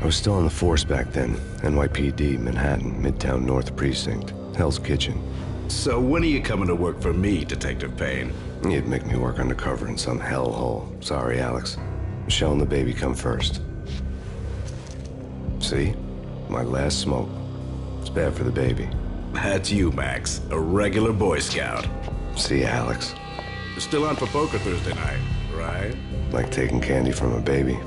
I was still on the force back then. NYPD, Manhattan, Midtown North Precinct, Hell's Kitchen. So when are you coming to work for me, Detective Payne? You'd make me work undercover in some hellhole. Sorry, Alex. Michelle and the baby come first. See? My last smoke. It's bad for the baby. That's you, Max. A regular Boy Scout. See, Alex. You're still on for poker Thursday night, right? Like taking candy from a baby.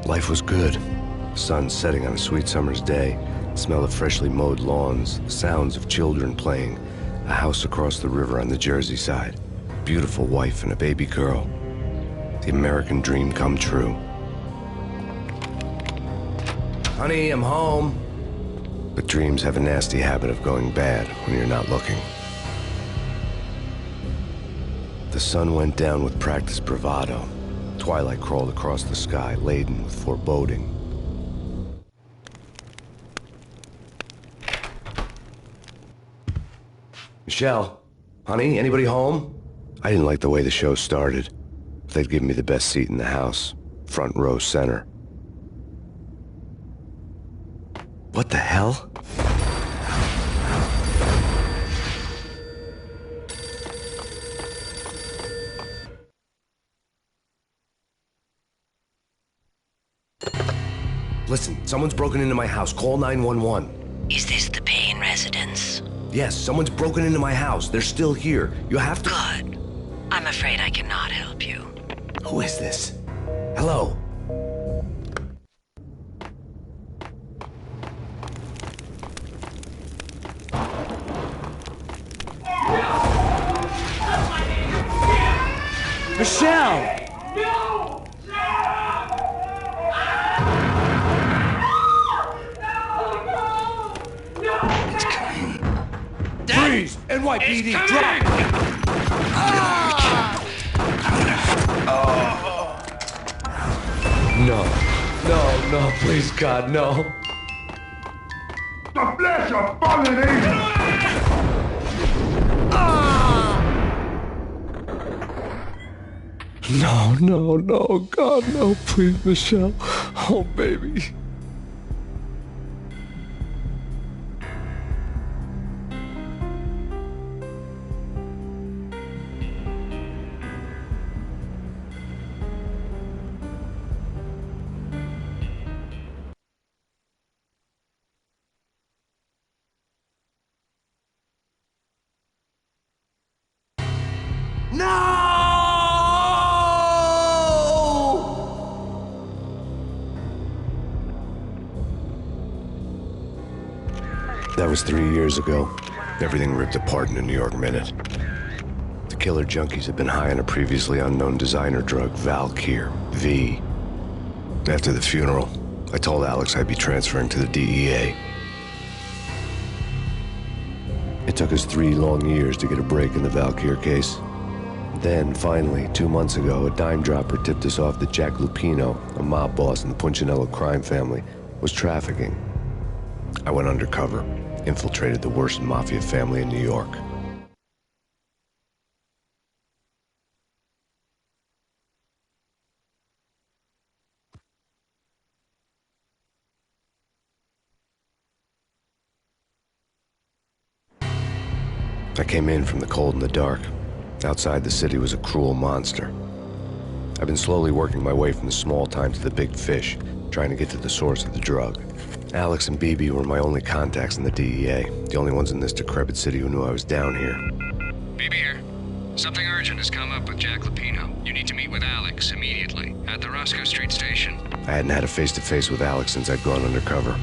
Life was good. Sun setting on a sweet summer's day, the smell of freshly mowed lawns, the sounds of children playing, a house across the river on the Jersey side, beautiful wife and a baby girl. The American dream come true. Honey, I'm home. But dreams have a nasty habit of going bad when you're not looking. The sun went down with practiced bravado. Twilight crawled across the sky, laden with foreboding. Michelle, honey, anybody home? I didn't like the way the show started. They'd give me the best seat in the house, front row center. What the hell? Listen, someone's broken into my house. Call 911. Is this the Payne residence? Yes, someone's broken into my house. They're still here. You have to... Good. I'm afraid I cannot help you. Who is this? Hello? Michelle! No! It's coming. Freeze! NYPD, drop! No, please, God, no. The flesh of fallen angels! No, God, no, please, Michelle. Oh, baby. No! That was 3 years ago. Everything ripped apart in a New York minute. The killer junkies had been high on a previously unknown designer drug, Valkyr, V. After the funeral, I told Alex I'd be transferring to the DEA. It took us 3 long years to get a break in the Valkyr case. Then, finally, 2 months ago, a dime dropper tipped us off that Jack Lupino, a mob boss in the Punchinello crime family, was trafficking. I went undercover, infiltrated the worst mafia family in New York. I came in from the cold and the dark. Outside, the city was a cruel monster. I've been slowly working my way from the small time to the big fish, trying to get to the source of the drug. Alex and BB were my only contacts in the DEA, the only ones in this decrepit city who knew I was down here. BB here. Something urgent has come up with Jack Lupino. You need to meet with Alex immediately at the Roscoe Street station. I hadn't had a face-to-face with Alex since I'd gone undercover.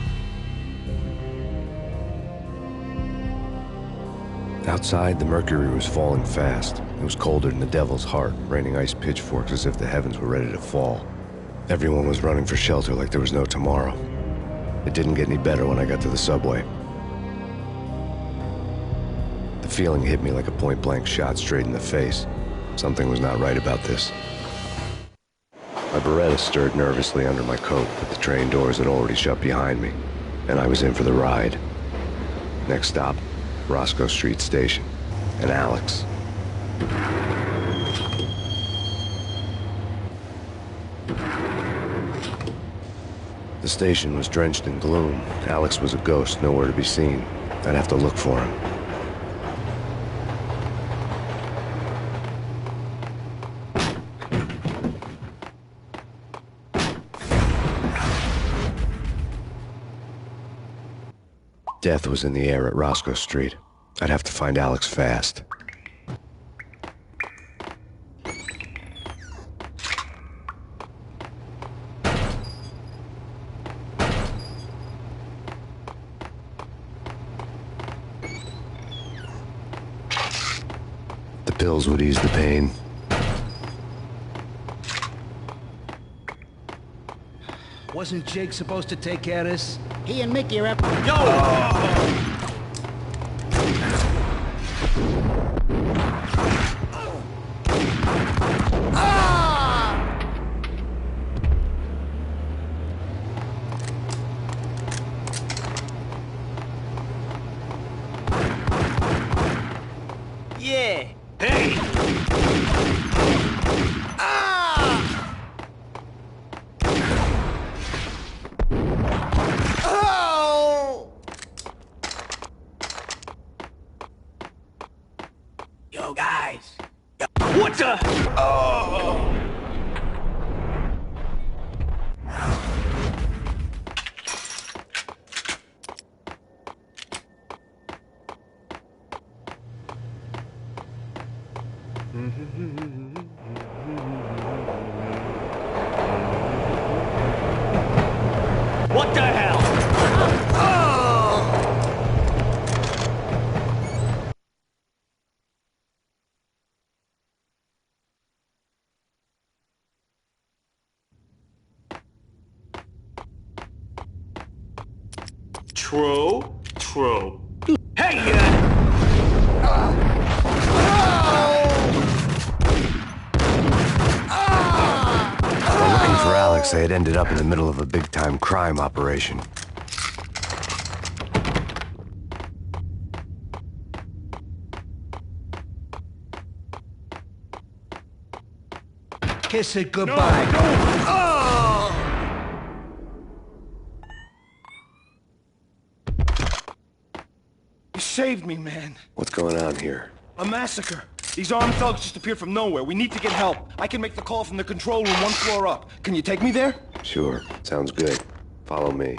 Outside, the mercury was falling fast. It was colder than the devil's heart, raining ice pitchforks as if the heavens were ready to fall. Everyone was running for shelter like there was no tomorrow. It didn't get any better when I got to the subway. The feeling hit me like a point-blank shot straight in the face. Something was not right about this. My Beretta stirred nervously under my coat, but the train doors had already shut behind me, and I was in for the ride. Next stop, Roscoe Street Station, and Alex. The station was drenched in gloom. Alex was a ghost, nowhere to be seen. I'd have to look for him. Death was in the air at Roscoe Street. I'd have to find Alex fast. The pills would ease the pain. Wasn't Jake supposed to take care of this? He and Mickey are up. Yeah. Yo, guys. What the? Oh! What the hell? True. Hey, While looking for Alex, they had ended up in the middle of a big-time crime operation. kiss it goodbye. You saved me, man. What's going on here? A massacre. These armed thugs just appeared from nowhere. We need to get help. I can make the call from the control room 1 floor up. Can you take me there? Sure, sounds good. Follow me.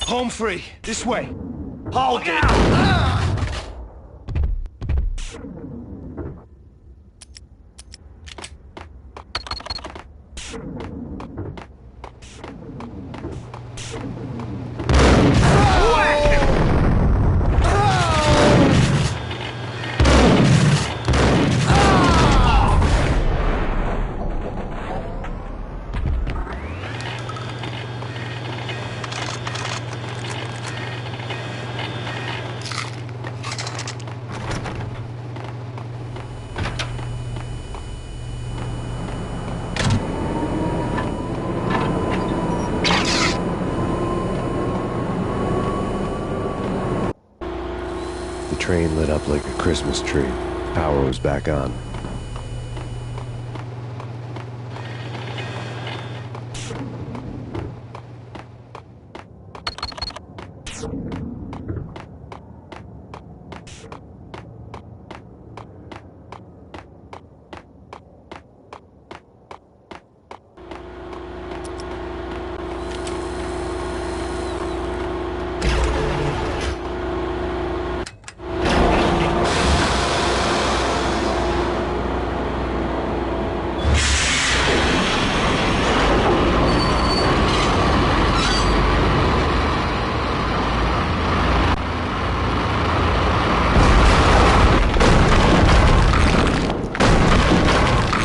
Home free. This way. Hold it! The train lit up like a Christmas tree. Power was back on.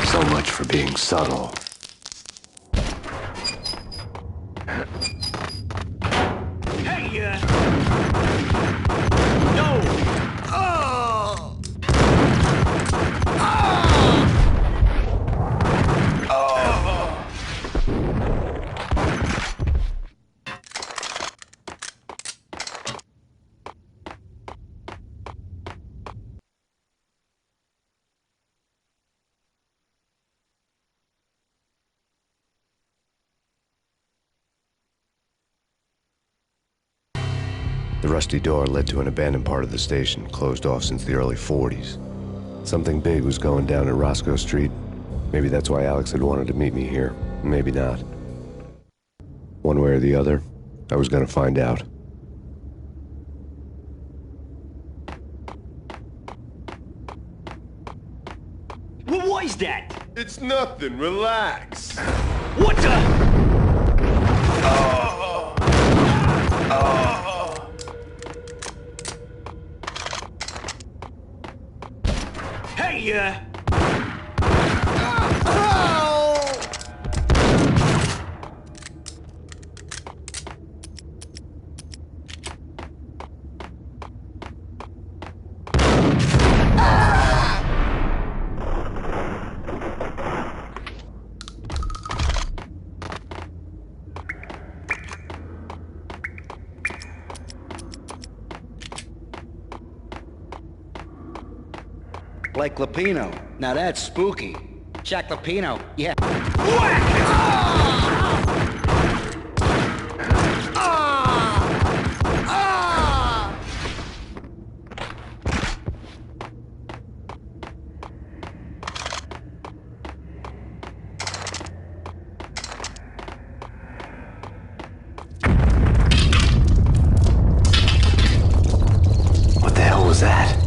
So much for being subtle. Hey, no! Oh! Ah! rusty door led to an abandoned part of the station, closed off since the early 40s. Something big was going down at Roscoe Street. Maybe that's why Alex had wanted to meet me here. Maybe not. One way or the other, I was gonna find out. What was that? It's nothing. Relax. What the? Hey, Blake Lapino. Now that's spooky. Jack Lapino, yeah. What the hell was that?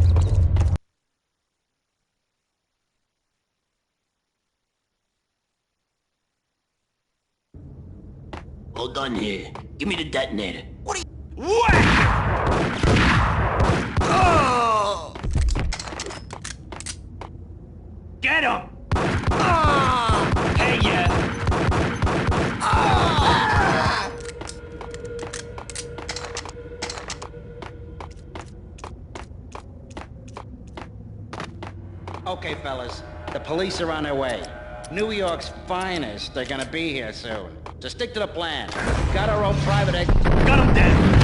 Hold on here. Give me the detonator. What are you... Oh! Get him! Hey, Okay, fellas. The police are on their way. New York's finest are gonna be here soon. So stick to the plan. Got our own private Got him dead!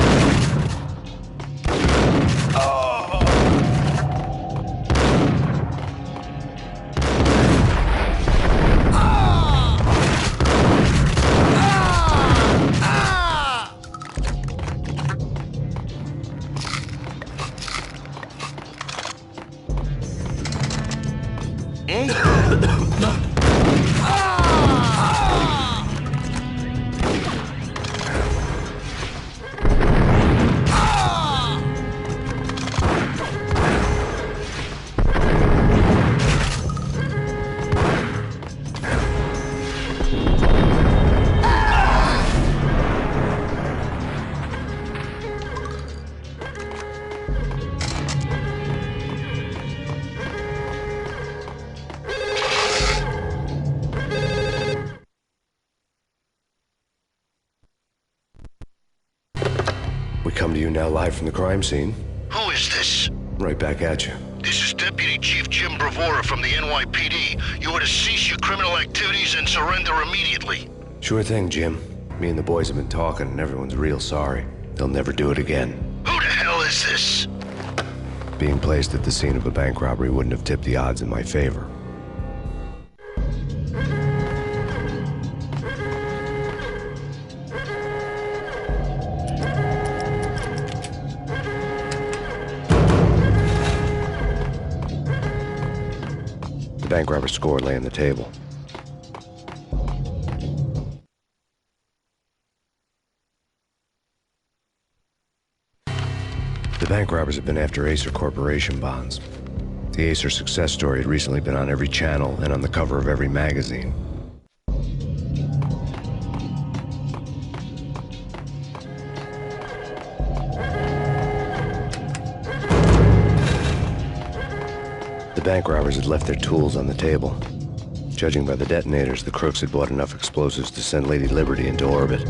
We come to you now live from the crime scene. Who is this? Right back at you. This is Deputy Chief Jim Bravura from the NYPD. You are to cease your criminal activities and surrender immediately. Sure thing, Jim. Me and the boys have been talking and everyone's real sorry. They'll never do it again. Who the hell is this? Being placed at the scene of a bank robbery wouldn't have tipped the odds in my favor. The bank robber's score lay on the table. The bank robbers have been after Acer Corporation bonds. The Acer success story had recently been on every channel and on the cover of every magazine. The bank robbers had left their tools on the table. Judging by the detonators, the crooks had bought enough explosives to send Lady Liberty into orbit.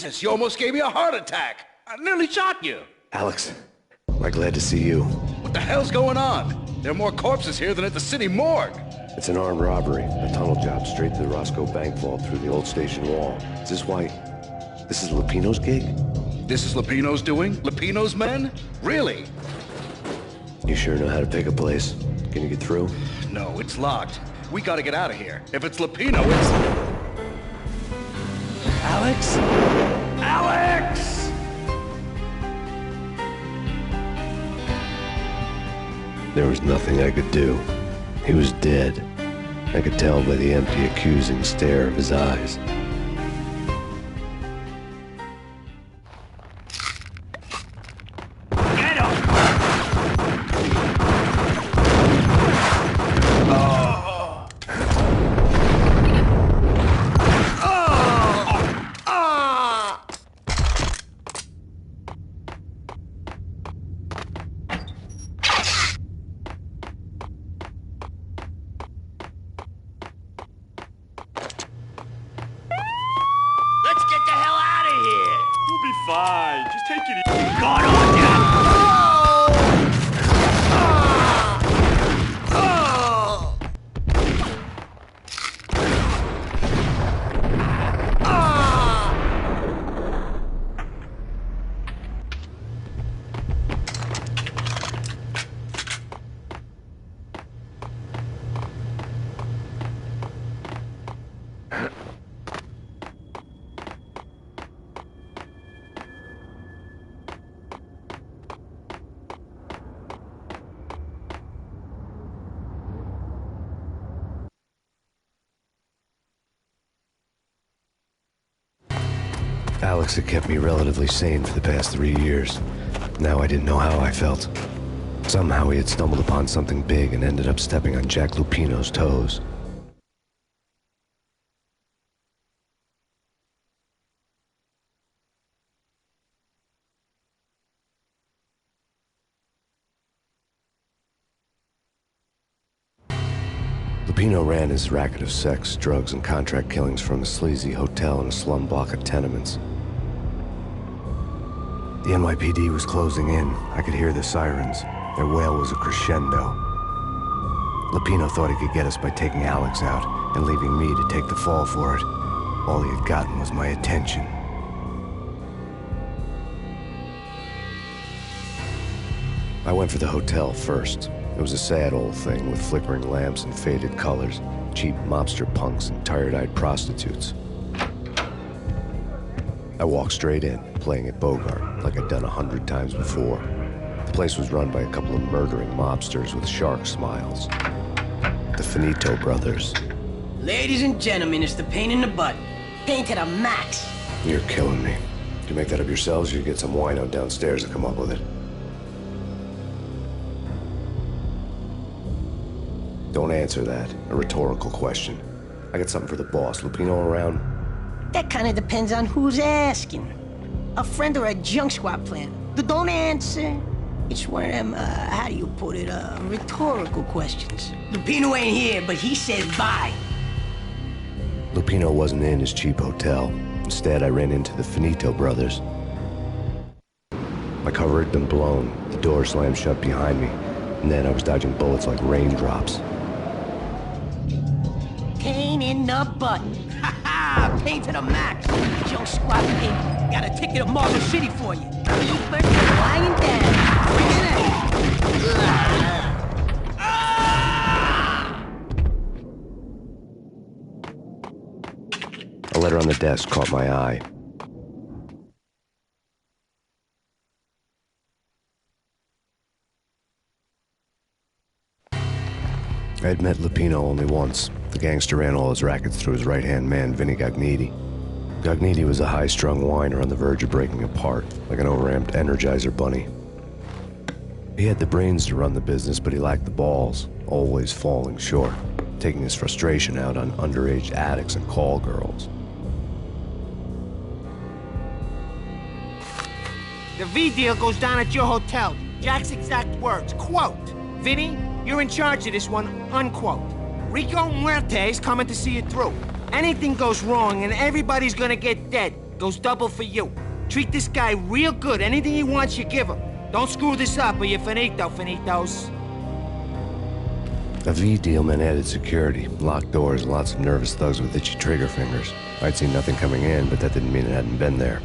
Jesus, you almost gave me a heart attack. I nearly shot you. Alex, I'm glad to see you. What the hell's going on? There are more corpses here than at the city morgue. It's an armed robbery, a tunnel job straight to the Roscoe Bank vault through the old station wall. Is this why... this is Lupino's gig? This is Lupino's doing? Lupino's men? Really? You sure know how to pick a place. Can you get through? No, it's locked. We gotta get out of here. If it's Lupino, it's... Alex? Alex! There was nothing I could do. He was dead. I could tell by the empty, accusing stare of his eyes. Let's get the hell out of here! We'll be fine. Just take it easy. God on ya! Alex had kept me relatively sane for the past 3 years. Now I didn't know how I felt. Somehow he had stumbled upon something big and ended up stepping on Jack Lupino's toes. Lupino ran his racket of sex, drugs, and contract killings from a sleazy hotel in a slum block of tenements. The NYPD was closing in. I could hear the sirens. Their wail was a crescendo. Lupino thought he could get us by taking Alex out and leaving me to take the fall for it. All he had gotten was my attention. I went for the hotel first. It was a sad old thing with flickering lamps and faded colors, cheap mobster punks and tired-eyed prostitutes. I walked straight in, playing at Bogart, like I'd done 100 times before. The place was run by a couple of murdering mobsters with shark smiles. The Finito brothers. Ladies and gentlemen, it's the Payne in the butt. Payne to the max. You're killing me. Did you make that up yourselves, or you get some wino downstairs to come up with it? Don't answer that. A rhetorical question. I got something for the boss. Lupino around? That kind of depends on who's asking. A friend or a junk squad plan. Don't answer. It's one of them, how do you put it, rhetorical questions. Lupino ain't here, but he said bye. Lupino wasn't in his cheap hotel. Instead, I ran into the Finito brothers. My cover had been blown. The door slammed shut behind me. And then I was dodging bullets like raindrops. Payne in the butt. Ha ha! Payne to the max. Junk squad Payne. Got a ticket to Marble City for you. Keep lying down. Bring it in. A letter on the desk caught my eye. I had met Lupino only once. The gangster ran all his rackets through his right-hand man, Vinny Gagniti. Gagniti was a high-strung whiner on the verge of breaking apart, like an overamped Energizer bunny. He had the brains to run the business, but he lacked the balls, always falling short, taking his frustration out on underage addicts and call girls. The V deal goes down at your hotel. Jack's exact words, quote, "Vinny, you're in charge of this one," unquote. Rico Muerte's coming to see it through. Anything goes wrong and everybody's gonna get dead. goes double for you. Treat this guy real good. Anything he wants, you give him. Don't screw this up or you're finito, finitos. A V deal meant added security, locked doors, and lots of nervous thugs with itchy trigger fingers. I'd seen nothing coming in, but that didn't mean it hadn't been there.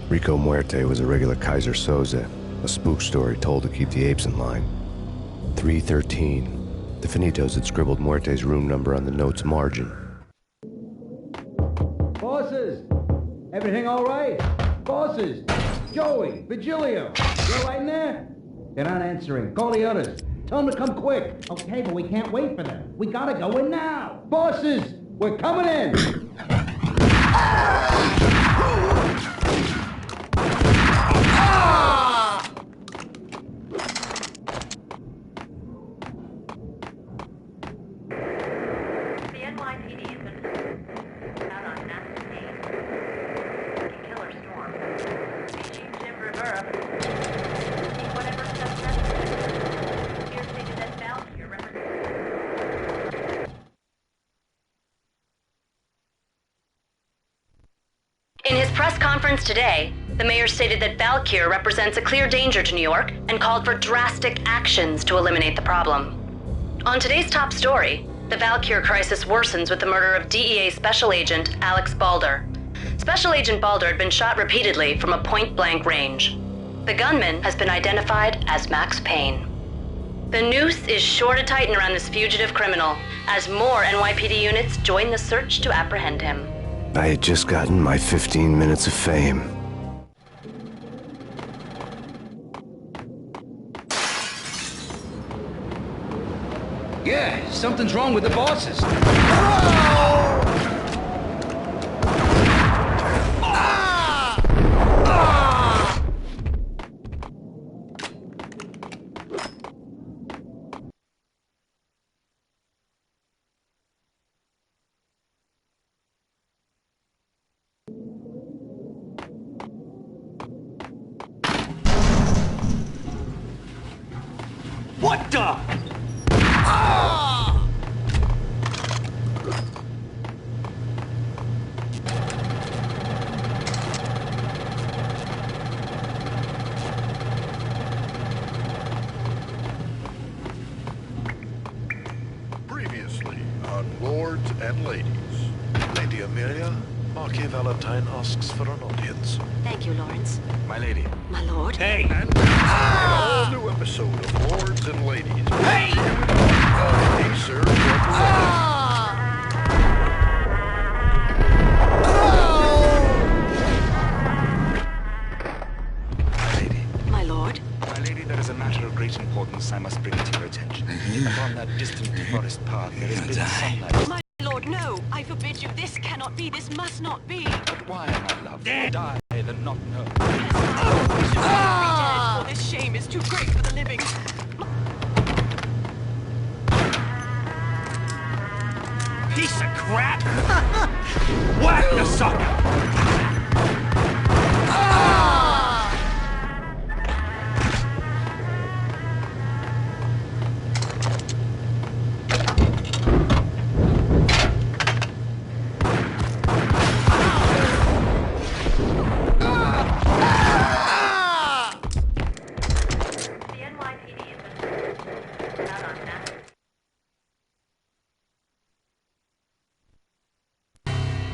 Rico Muerte was a regular Kaiser Soze, a spook story told to keep the apes in line. 313. The Finitos had scribbled Muerte's room number on the note's margin. Bosses! Everything all right? Bosses! Joey! Vigilio! You all right in there? They're not answering. Call the others. Tell them to come quick. Okay, but we can't wait for them. We gotta go in now. Bosses! We're coming in! The NYPD has been out on mass Payne. Killer storm. Chief Jim Rivera. Whatever stuff necessary. Here stated that Valkyrie represents. In his press conference today, the mayor stated that Valkyrie represents a clear danger to New York and called for drastic actions to eliminate the problem. On today's top story, the Valkyrie crisis worsens with the murder of DEA Special Agent Alex Balder. Special Agent Balder had been shot repeatedly from a point-blank range. The gunman has been identified as Max Payne. The noose is sure to tighten around this fugitive criminal as more NYPD units join the search to apprehend him. I had just gotten my 15 minutes of fame. Yeah, something's wrong with the bosses. What the? Previously on Lords and Ladies. Lady Amelia, Marquis Valentine asks for an audience. Thank you, Lawrence. My lady. My lord. Hey! And an all-new episode of Lords and Ladies. Hey! Hey, sir. My lady. My lord. My lady, there is a matter of great importance I must bring to your attention. Upon that distant forest path, there has been sunlight. My lord, no. I forbid you. This cannot be. This must not be. But why, my love? Die than not know. Be dead, for this shame is too great for the living. Piece of crap! Whack the sucker! The NYPD has been out on mass.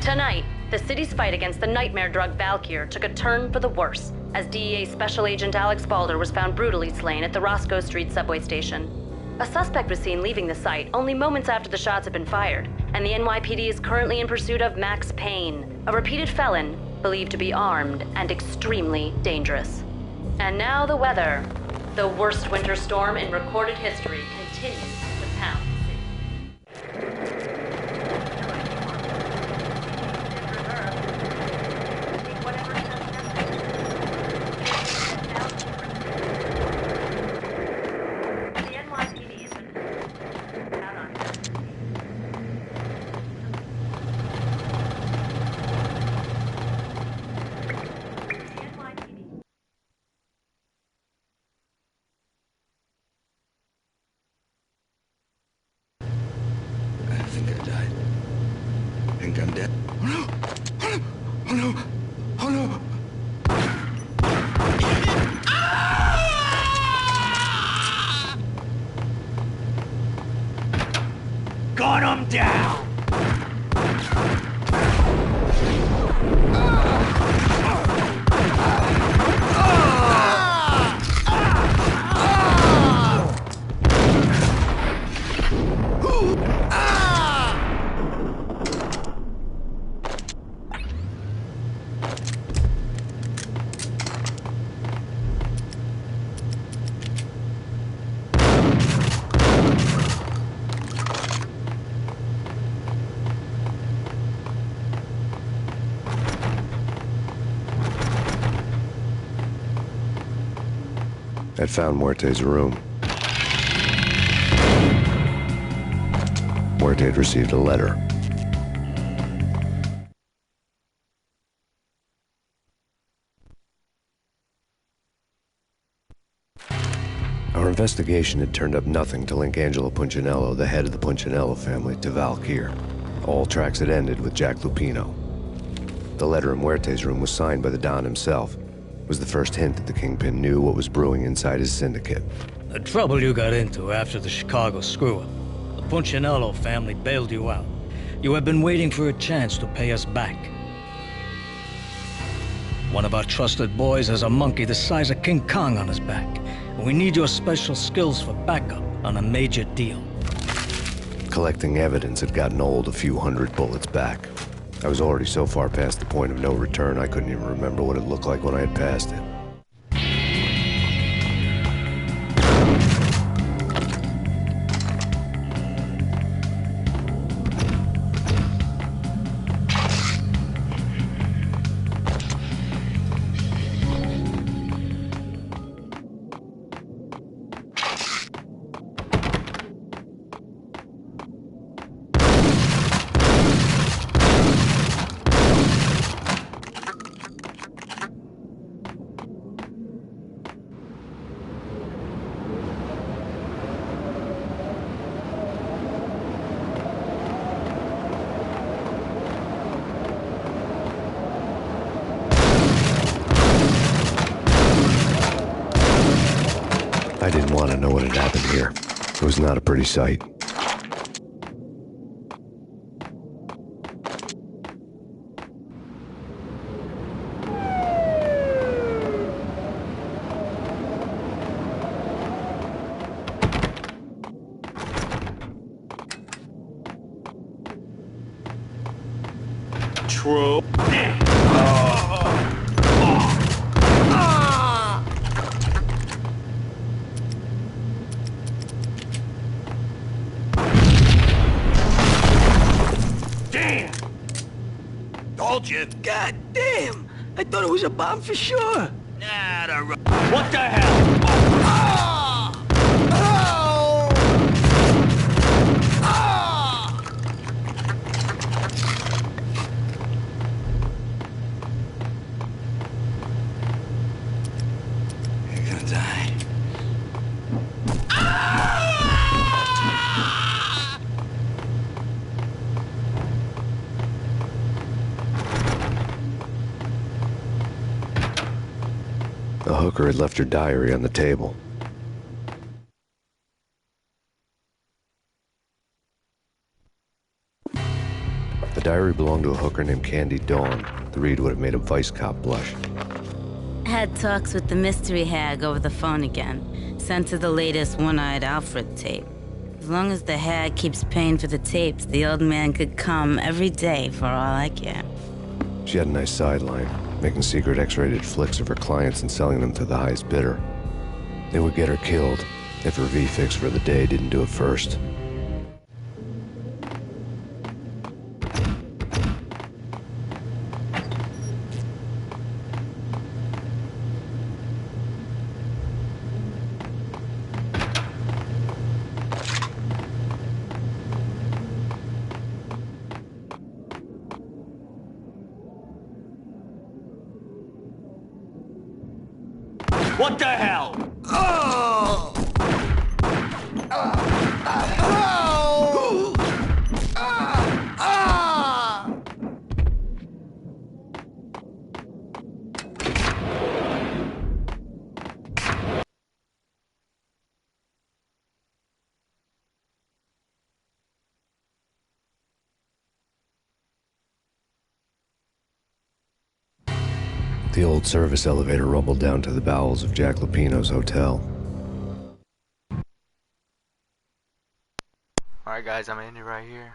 Tonight, the city's fight against the nightmare drug Valkyrie took a turn for the worse as DEA Special Agent Alex Balder was found brutally slain at the Roscoe Street subway station. A suspect was seen leaving the site only moments after the shots had been fired, and the NYPD is currently in pursuit of Max Payne, a repeated felon believed to be armed and extremely dangerous. And now the weather. The worst winter storm in recorded history continues to pound the city. Gun him down! I'd found Muerte's room. Muerte had received a letter. Our investigation had turned up nothing to link Angelo Punchinello, the head of the Punchinello family, to Valkyr. All tracks had ended with Jack Lupino. The letter in Muerte's room was signed by the Don himself. It was the first hint that the Kingpin knew what was brewing inside his syndicate. The trouble you got into after the Chicago screw-up. The Punchinello family bailed you out. You have been waiting for a chance to pay us back. One of our trusted boys has a monkey the size of King Kong on his back. And we need your special skills for backup on a major deal. Collecting evidence had gotten old a few hundred bullets back. I was already so far past the point of no return, I couldn't even remember what it looked like when I had passed it. I didn't want to know what had happened here. It was not a pretty sight. True. Told you. God damn! I thought it was a bomb for sure. What the hell? You're gonna die. The hooker had left her diary on the table. The diary belonged to a hooker named Candy Dawn. The read would have made a vice cop blush. Had talks with the mystery hag over the phone again. Sent her the latest One-Eyed Alfred tape. As long as the hag keeps paying for the tapes, the old man could come every day for all I care. She had a nice sideline, making secret X-rated flicks of her clients and selling them to the highest bidder. They would get her killed if her V-fix for the day didn't do it first. What the hell? The old service elevator rumbled down to the bowels of Jack Lupino's hotel. Alright guys, I'm Andy right here.